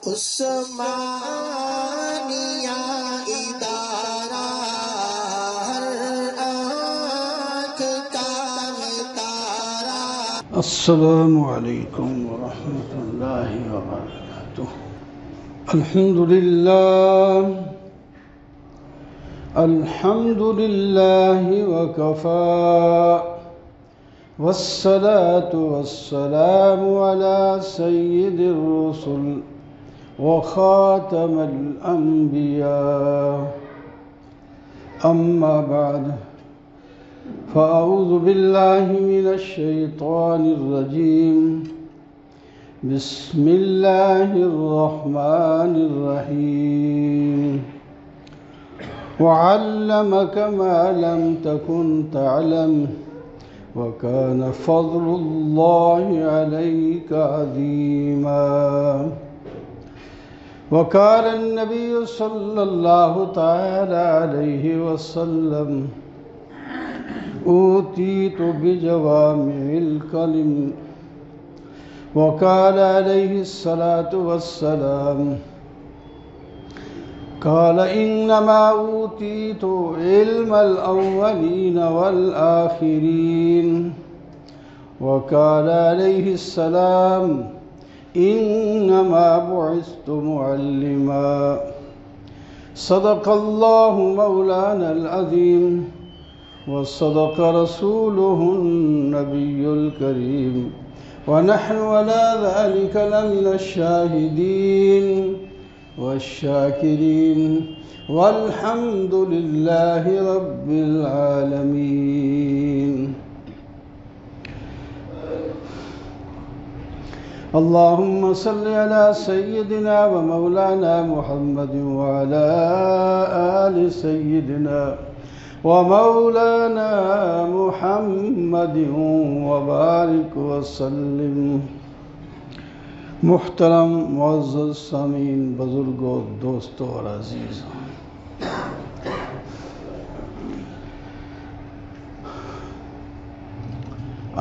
عثمانیہ ادارہ ہر آنکھ کا تارا۔ السلام علیکم ورحمۃ اللہ وبرکاتہ۔ الحمد للہ وکفى والصلاة والسلام على سید الرسل وخاتم الانبیاء، اما بعد فأعوذ باللہ من الشیطان الرجیم، بسم اللہ الرحمن الرحیم، وعلمك ما لم تكن تعلم وكان فضل الله عليك عظيما۔ وقال النبي صلى الله تعالى عليه وسلم: أوتيت بجوامع الكلم۔ وقال عليه الصلاة والسلام: قال إنما أوتيت علم الأولين والآخرين۔ وقال عليه السلام: إنما بعثت معلما۔ صدق الله مولانا العظيم، وصدق رسوله النبي الكريم، ونحن على ذلك لمن الشاهدين والشاكرين، والحمد لله رب العالمين۔ اللهم صل على سيدنا ومولانا محمد وعلى آل سيدنا ومولانا محمد وبارك وسلم۔ محترم معزز سامعین، بزرگوں، دوستوں اور عزیزوں،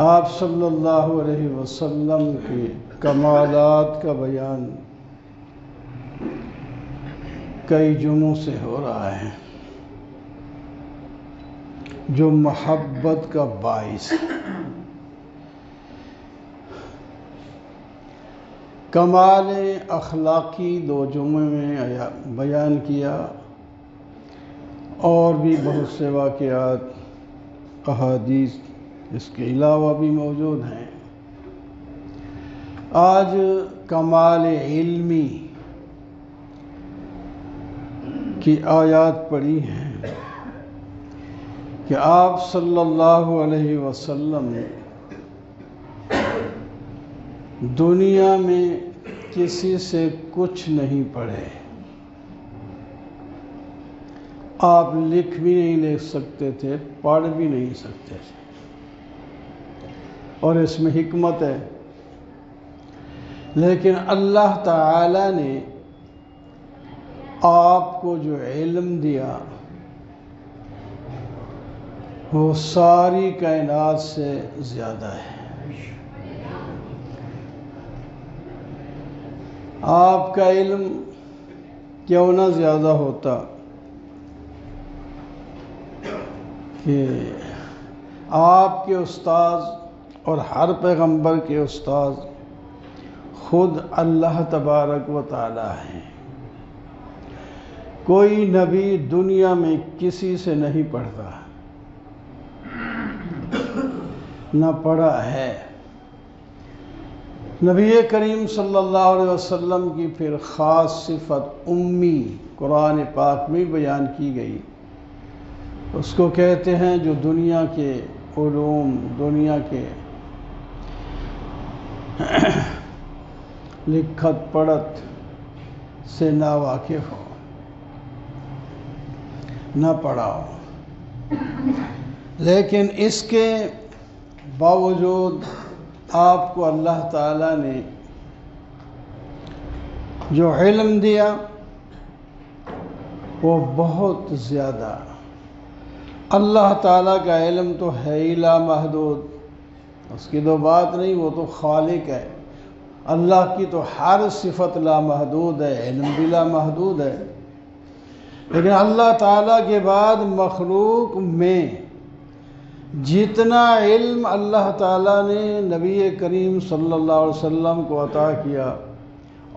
آپ صلی اللہ علیہ وسلم کے کمالات کا بیان کئی جمعوں سے ہو رہا ہے، جو محبت کا باعث ہے۔ کمال اخلاقی 2 جمعے میں بیان کیا، اور بھی بہت سے واقعات، احادیث اس کے علاوہ بھی موجود ہیں۔ آج کمال علمی کی آیات پڑھی ہیں کہ آپ صلی اللہ علیہ وسلم دنیا میں کسی سے کچھ نہیں پڑھے۔ آپ لکھ بھی نہیں لکھ سکتے تھے، پڑھ بھی نہیں سکتے تھے، اور اس میں حکمت ہے۔ لیکن اللہ تعالی نے آپ کو جو علم دیا وہ ساری کائنات سے زیادہ ہے۔ آپ کا علم کیوں نہ زیادہ ہوتا کہ آپ کے استاذ اور ہر پیغمبر کے استاذ خود اللہ تبارک و تعالی ہیں۔ کوئی نبی دنیا میں کسی سے نہیں پڑھتا، نہ پڑھا ہے۔ نبی کریم صلی اللہ علیہ وسلم کی پھر خاص صفت امی قرآن پاک میں بیان کی گئی۔ اس کو کہتے ہیں جو دنیا کے علوم، دنیا کے لکھت پڑھت سے نہ واقف ہو، نہ پڑھا ہو، لیکن اس کے باوجود آپ کو اللہ تعالیٰ نے جو علم دیا وہ بہت زیادہ۔ اللہ تعالیٰ کا علم تو ہے ہی لامحدود، اس کی تو بات نہیں، وہ تو خالق ہے، اللہ کی تو ہر صفت لامحدود ہے، علم بھی لامحدود ہے، لیکن اللہ تعالیٰ کے بعد مخلوق میں جتنا علم اللہ تعالیٰ نے نبی کریم صلی اللہ علیہ وسلم کو عطا کیا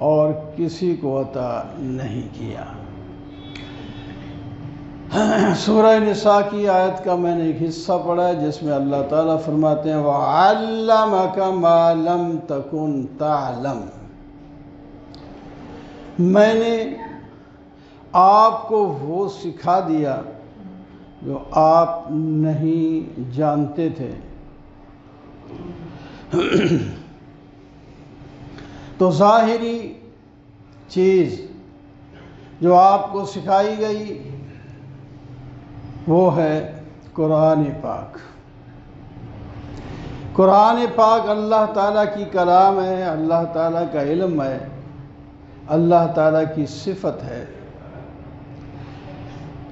اور کسی کو عطا نہیں کیا۔ سورہ نساء کی آیت کا میں نے ایک حصہ پڑھا ہے جس میں اللہ تعالیٰ فرماتے ہیں وَعَلَّمَكَ مَا لَمْ تَكُنْ تَعْلَمْ، میں نے آپ کو وہ سکھا دیا جو آپ نہیں جانتے تھے۔ تو ظاہری چیز جو آپ کو سکھائی گئی وہ ہے قرآن پاک۔ قرآن پاک اللہ تعالیٰ کی کلام ہے، اللہ تعالیٰ کا علم ہے، اللہ تعالیٰ کی صفت ہے۔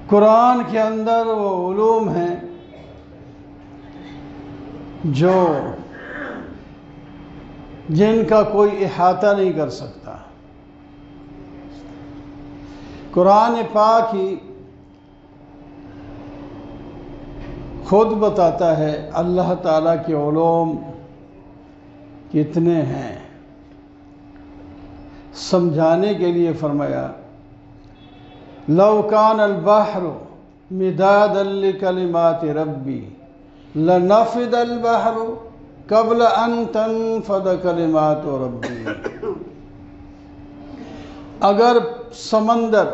قرآن کے اندر وہ علوم ہیں جن کا کوئی احاطہ نہیں کر سکتا۔ قرآن پاک ہی خود بتاتا ہے اللہ تعالیٰ کے علوم کتنے ہیں۔ سمجھانے کے لیے فرمایا لو کان البحر مدادا لکلمات ربی لنفد البحر قبل ان تنفد کلمات ربی، اگر سمندر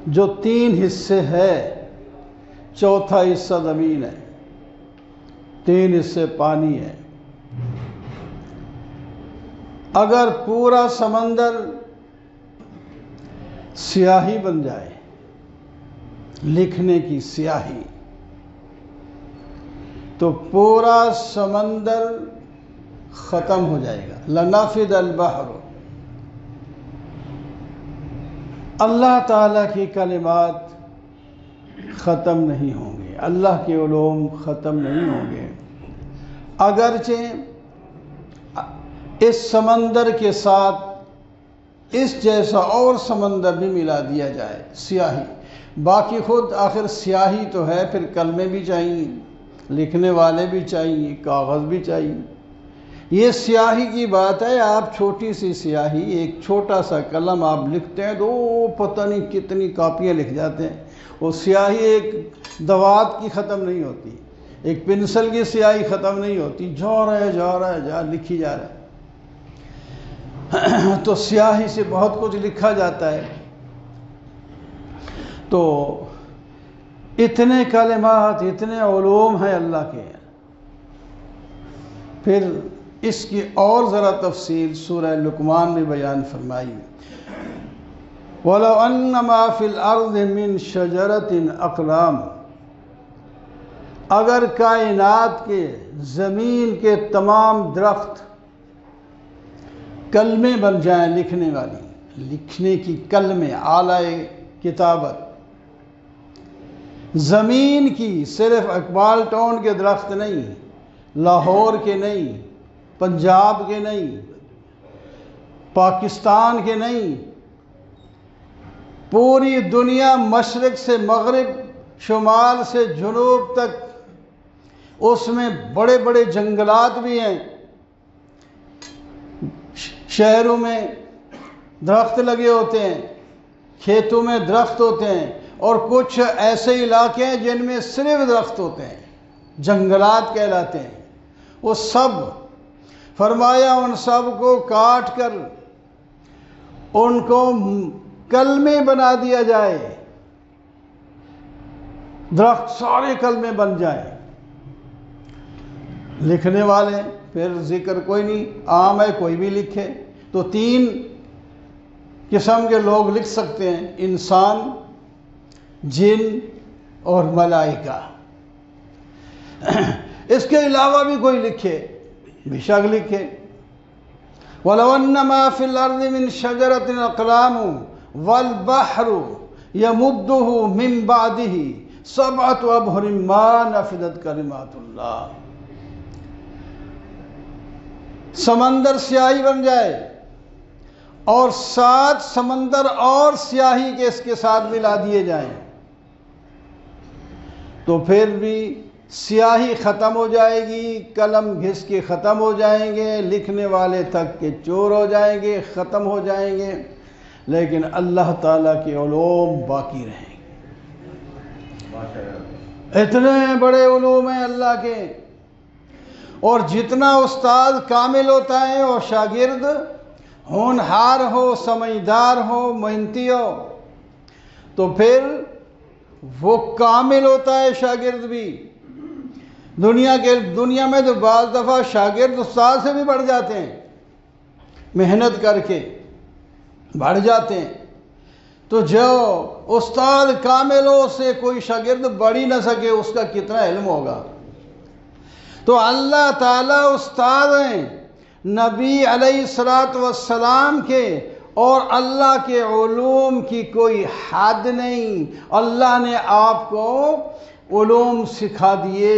جو 3 حصے ہے، چوتھا حصہ زمین ہے، 3 حصے پانی ہے، اگر پورا سمندر سیاہی بن جائے، لکھنے کی سیاہی، تو پورا سمندر ختم ہو جائے گا۔ لنفد البحر، اللہ تعالیٰ کی کلمات ختم نہیں ہوں گے، اللہ کے علوم ختم نہیں ہوں گے، اگرچہ اس سمندر کے ساتھ اس جیسا اور سمندر بھی ملا دیا جائے، سیاہی، باقی خود آخر سیاہی تو ہے، پھر کلمے بھی چاہیے، لکھنے والے بھی چاہیے، کاغذ بھی چاہیے۔ یہ سیاہی کی بات ہے، آپ چھوٹی سی سیاہی، ایک چھوٹا سا قلم آپ لکھتے ہیں تو پتہ نہیں کتنی کاپیاں لکھ جاتے ہیں۔ وہ سیاہی ایک دوات کی ختم نہیں ہوتی، ایک پنسل کی سیاہی ختم نہیں ہوتی، جا رہا ہے لکھی جا رہا ہے۔ تو سیاہی سے بہت کچھ لکھا جاتا ہے۔ تو اتنے کلمات، اتنے علوم ہیں اللہ کے۔ پھر اس کی اور ذرا تفصیل سورہ لقمان میں بیان فرمائی وَلَوْ أَنَّ مَا فِي الْأَرْضِ مِنْ شَجَرَةٍ أَقْلَامٍ، اگر کائنات کے، زمین کے تمام درخت کلمے بن جائیں، لکھنے والی، لکھنے کی کلمے، آلہ کتابت، زمین کی، صرف اقبال ٹاؤن کے درخت نہیں، لاہور کے نہیں، پنجاب کے نہیں، پاکستان کے نہیں، پوری دنیا مشرق سے مغرب، شمال سے جنوب تک، اس میں بڑے بڑے جنگلات بھی ہیں، شہروں میں درخت لگے ہوتے ہیں، کھیتوں میں درخت ہوتے ہیں، اور کچھ ایسے علاقے ہیں جن میں صرف درخت ہوتے ہیں، جنگلات کہلاتے ہیں۔ وہ سب فرمایا ان سب کو کاٹ کر ان کو کلمے بنا دیا جائے، درخت سارے کلمے بن جائیں، لکھنے والے پھر ذکر کوئی نہیں، عام ہے، کوئی بھی لکھے۔ تو 3 قسم کے لوگ لکھ سکتے ہیں، انسان، جن اور ملائکہ۔ اس کے علاوہ بھی کوئی لکھے، بے شک لکھے۔ وَلَوْ أَنَّ مَا فِي الْأَرْضِ مِنْ شَجَرَةٍ أَقْلَامٌ وَالْبَحْرُ يَمُدُّهُ مِنْ بَعْدِهِ 7 أَبْحُرٍ مَا نَفِدَتْ كَلِمَاتُ اللَّهِ۔ سمندر سیاہی بن جائے اور 7 سمندر اور سیاہی کے اس کے ساتھ ملا دیے جائیں تو پھر بھی سیاہی ختم ہو جائے گی، قلم گھس کے ختم ہو جائیں گے، لکھنے والے تک کے چور ہو جائیں گے، ختم ہو جائیں گے، لیکن اللہ تعالیٰ کے علوم باقی رہیں گے۔ اتنے بڑے علوم ہیں اللہ کے، اور جتنا استاد کامل ہوتا ہے اور شاگرد ہونہار ہو، سمجھدار ہو، محنتی ہو، تو پھر وہ کامل ہوتا ہے شاگرد بھی۔ دنیا میں تو بعض دفعہ شاگرد استاد سے بھی بڑھ جاتے ہیں، محنت کر کے بڑھ جاتے ہیں، تو جو استاد کامل ہو سے کوئی شاگرد بڑھ ہی نہ سکے، اس کا کتنا علم ہوگا۔ تو اللہ تعالیٰ استاد ہیں نبی علیہ السلام کے، اور اللہ کے علوم کی کوئی حد نہیں۔ اللہ نے آپ کو علوم سکھا دیے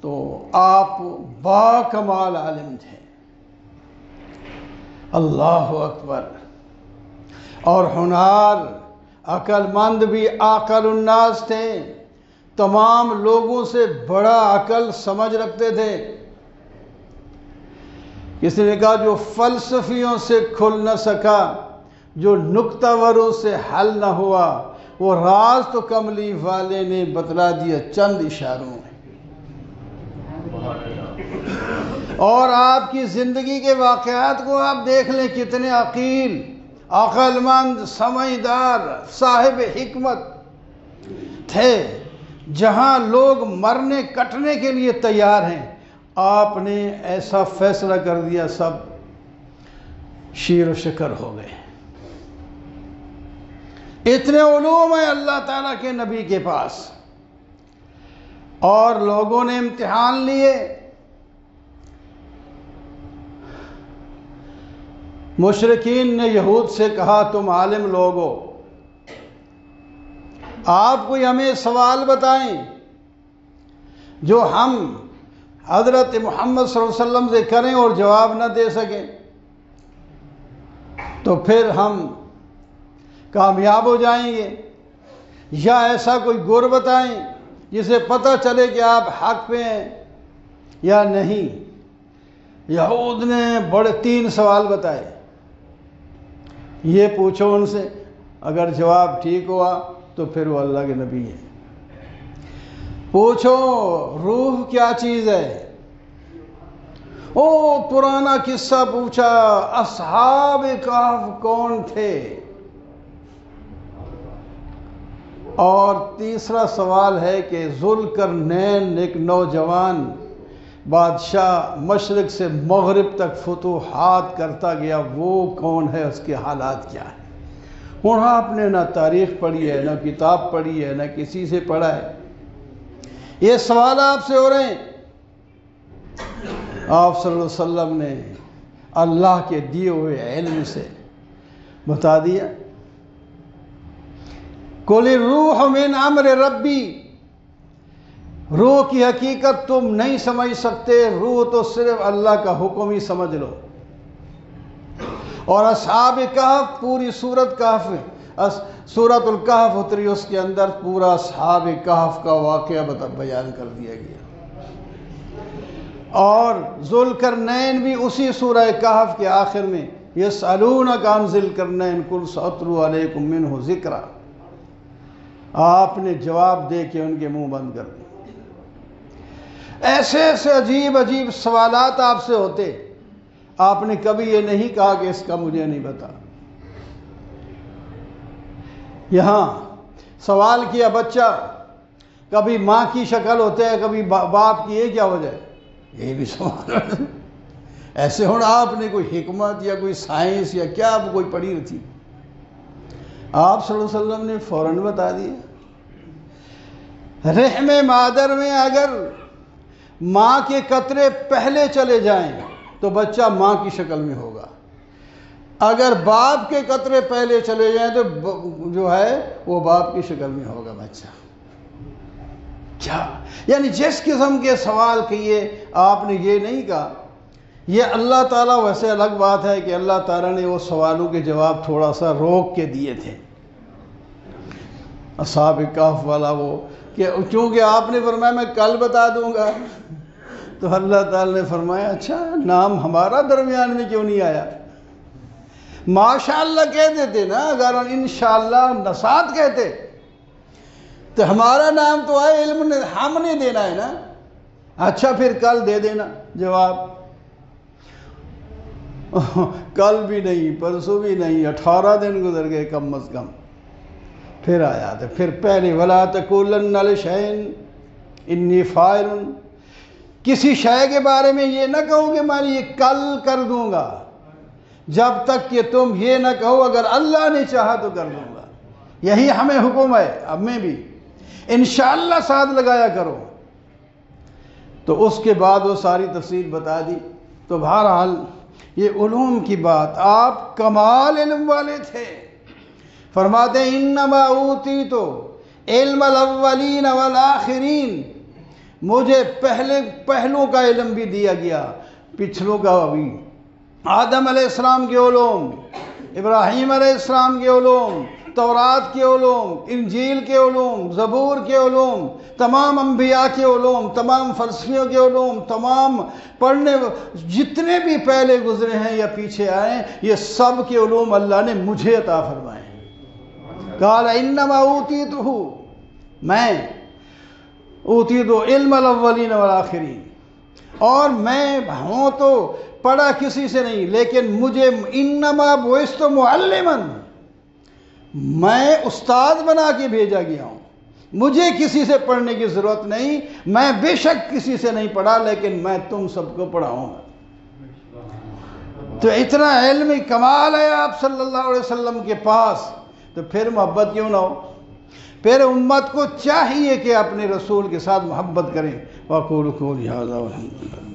تو آپ با کمال عالم تھے۔ اللہ اکبر۔ اور ہونہار، عقل مند بھی عاقل الناس تھے، تمام لوگوں سے بڑا عقل سمجھ رکھتے تھے۔ کسی نے کہا جو فلسفیوں سے کھل نہ سکا، جو نکتہ وروں سے حل نہ ہوا، وہ راز تو کملی والے نے بتلا دیا چند اشاروں میں۔ اور آپ کی زندگی کے واقعات کو آپ دیکھ لیں، کتنے عقیل، عقل مند، سمجھدار، صاحب حکمت تھے۔ جہاں لوگ مرنے کٹنے کے لیے تیار ہیں، آپ نے ایسا فیصلہ کر دیا، سب شیر و شکر ہو گئے۔ اتنے علوم ہیں اللہ تعالیٰ کے نبی کے پاس، اور لوگوں نے امتحان لیے۔ مشرکین نے یہود سے کہا تم عالم لوگ ہو، آپ کوئی ہمیں سوال بتائیں جو ہم حضرت محمد صلی اللہ علیہ وسلم سے کریں اور جواب نہ دے سکیں، تو پھر ہم کامیاب ہو جائیں گے، یا ایسا کوئی گر بتائیں جسے پتہ چلے کہ آپ حق پہ ہیں یا نہیں۔ یہود نے بڑے 3 سوال بتائے۔ یہ پوچھو ان سے، اگر جواب ٹھیک ہوا تو پھر وہ اللہ کے نبی ہیں۔ پوچھو روح کیا چیز ہے، او پرانا قصہ پوچھا، اصحاب کہف کون تھے۔ اور تیسرا سوال ہے کہ ذوالقرنین ایک نوجوان بادشاہ مشرق سے مغرب تک فتوحات کرتا گیا، وہ کون ہے، اس کے حالات کیا ہیں۔ اور آپ نے نہ تاریخ پڑھی ہے، نہ کتاب پڑھی ہے، نہ کسی سے پڑھا ہے، یہ سوال آپ سے ہو رہے ہیں۔ آپ صلی اللہ علیہ وسلم نے اللہ کے دیے ہوئے علم سے بتا دیا، قُلِ الرُّوحُ مِنْ أَمْرِ رَبِّي، روح کی حقیقت تم نہیں سمجھ سکتے، روح تو صرف اللہ کا حکم ہی سمجھ لو۔ اور اصحاب کہف، پوری سورت کہف، سورت الکہف اتری، اس کے اندر پورا اصحاب کہف کا واقعہ بیان کر دیا گیا۔ اور ذوالقرنین بھی اسی سورہ کہف کے آخر میں، یسألونک عن ذی القرنین قل سأتلو علیکم منہ ذکرا، آپ نے جواب دے کے ان کے منہ بند کر دیا۔ ایسے ایسے عجیب عجیب سوالات آپ سے ہوتے، آپ نے کبھی یہ نہیں کہا کہ اس کا مجھے نہیں پتا۔ یہاں سوال کیا بچہ، کبھی ماں کی شکل ہوتے ہے، کبھی باپ کی، یہ کیا وجہ ہے، یہ بھی سوال۔ ایسے ہوں آپ نے کوئی حکمت یا کوئی سائنس یا کیا آپ کوئی پڑھی تھی، آپ صلی اللہ علیہ وسلم نے فوراً بتا دیا۔ رحم مادر میں اگر ماں کے قطرے پہلے چلے جائیں تو بچہ ماں کی شکل میں ہوگا، اگر باپ کے قطرے پہلے چلے جائیں تو جو ہے وہ باپ کی شکل میں ہوگا بچہ۔ کیا یعنی جس قسم کے سوال کیے، آپ نے یہ نہیں کہا یہ اللہ تعالیٰ ویسے الگ بات ہے کہ اللہ تعالیٰ نے وہ سوالوں کے جواب تھوڑا سا روک کے دیے تھے. اصحاب کہف والا وہ کہ چونکہ آپ نے فرمایا میں کل بتا دوں گا، تو اللہ تعالیٰ نے فرمایا اچھا نام ہمارا درمیان میں کیوں نہیں آیا؟ ماشاءاللہ کہہ دیتے نا، اگر انشاءاللہ نسات کہتے تو ہمارا نام تو آئے، علم ہم نے دینا ہے نا. اچھا پھر کل دے دینا جواب. کل بھی نہیں، پرسوں بھی نہیں، 18 دن گزر گئے کم از کم. پھر آیا تو پھر پہلے وَلَا تَقُولَنَّ لِشَيْءٍ إِنِّي فَاعِلٌ، کسی شے کے بارے میں یہ نہ کہو کہ میں یہ کل کر دوں گا، جب تک کہ تم یہ نہ کہو اگر اللہ نے چاہا تو کر دوں گا. یہی ہمیں حکم ہے، ہمیں بھی انشاءاللہ ساتھ لگایا کرو. تو اس کے بعد وہ ساری تفصیل بتا دی. تو بہرحال یہ علوم کی بات، آپ کمال علم والے تھے. فرماتے ہیں انما اوتیت علم الاولین والآخرین، مجھے پہلوں کا علم بھی دیا گیا، پچھلوں کا بھی. آدم علیہ السلام کے علوم، ابراہیم علیہ السلام کے علوم، تورات کے علوم، انجیل کے علوم، زبور کے علوم، تمام انبیاء کے علوم، تمام فلسفیوں کے علوم، تمام پڑھنے جتنے بھی پہلے گزرے ہیں یا پیچھے آئے ہیں، یہ سب کے علوم اللہ نے مجھے عطا فرمائے. قال انما اوتیتہ، میں اوتیت علم الاولین والآخرین، اور میں ہوں تو پڑھا کسی سے نہیں، لیکن مجھے انما بعثت معلما، میں استاد بنا کے بھیجا گیا ہوں. مجھے کسی سے پڑھنے کی ضرورت نہیں، میں بے شک کسی سے نہیں پڑھا، لیکن میں تم سب کو پڑھاؤں گا. تو اتنا علم کمال ہے آپ صلی اللہ علیہ وسلم کے پاس، تو پھر محبت کیوں نہ ہو؟ پھر امت کو چاہیے کہ اپنے رسول کے ساتھ محبت کریں. وَأَقُولُ قَوْلِي هَٰذَا وَالْحَمْدُ لِلَّهِ.